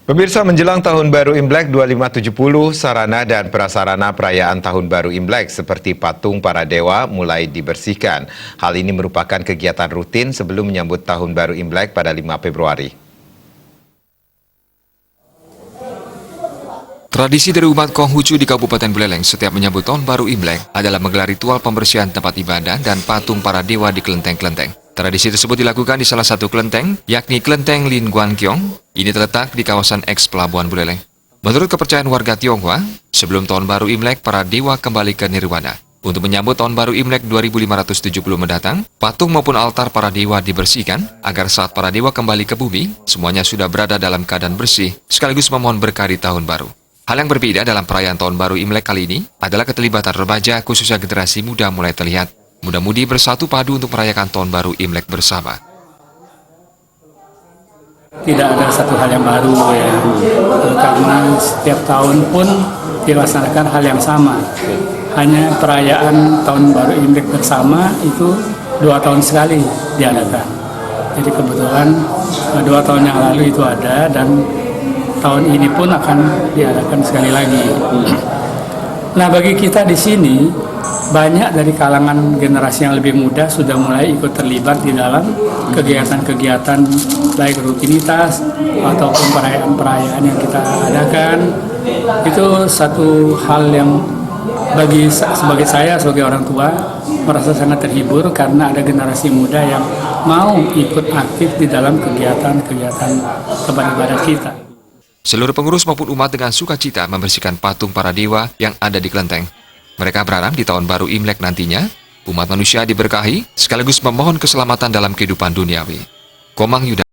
Pemirsa, menjelang Tahun Baru Imlek 2570, sarana dan prasarana perayaan Tahun Baru Imlek seperti patung para dewa mulai dibersihkan. Hal ini merupakan kegiatan rutin sebelum menyambut Tahun Baru Imlek pada 5 Februari. Tradisi dari umat Konghucu di Kabupaten Buleleng setiap menyambut Tahun Baru Imlek adalah menggelar ritual pembersihan tempat ibadah dan patung para dewa di kelenteng-kelenteng. Tradisi tersebut dilakukan di salah satu kelenteng, yakni Kelenteng Lin Guan Kiong. Ini terletak di kawasan eks Pelabuhan Buleleng. Menurut kepercayaan warga Tionghoa, sebelum Tahun Baru Imlek, para dewa kembali ke nirwana. Untuk menyambut Tahun Baru Imlek 2570 mendatang, patung maupun altar para dewa dibersihkan agar saat para dewa kembali ke bumi, semuanya sudah berada dalam keadaan bersih, sekaligus memohon berkah di Tahun Baru. Hal yang berbeda dalam perayaan Tahun Baru Imlek kali ini adalah keterlibatan remaja, khususnya generasi muda mulai terlihat. Muda-mudi bersatu padu untuk merayakan Tahun Baru Imlek bersama. Tidak ada satu hal yang baru ya, karena setiap tahun pun dilaksanakan hal yang sama. Hanya perayaan Tahun Baru Imlek bersama itu 2 tahun sekali diadakan. Jadi kebetulan 2 tahun yang lalu itu ada dan tahun ini pun akan diadakan sekali lagi. Nah, bagi kita di sini banyak dari kalangan generasi yang lebih muda sudah mulai ikut terlibat di dalam kegiatan-kegiatan baik rutinitas ataupun perayaan-perayaan yang kita adakan. Itu satu hal yang sebagai saya sebagai orang tua merasa sangat terhibur karena ada generasi muda yang mau ikut aktif di dalam kegiatan-kegiatan tempat ibadah kita. Seluruh pengurus maupun umat dengan sukacita membersihkan patung para dewa yang ada di kelenteng. Mereka berharap di Tahun Baru Imlek nantinya, umat manusia diberkahi sekaligus memohon keselamatan dalam kehidupan duniawi. Komang Yuda.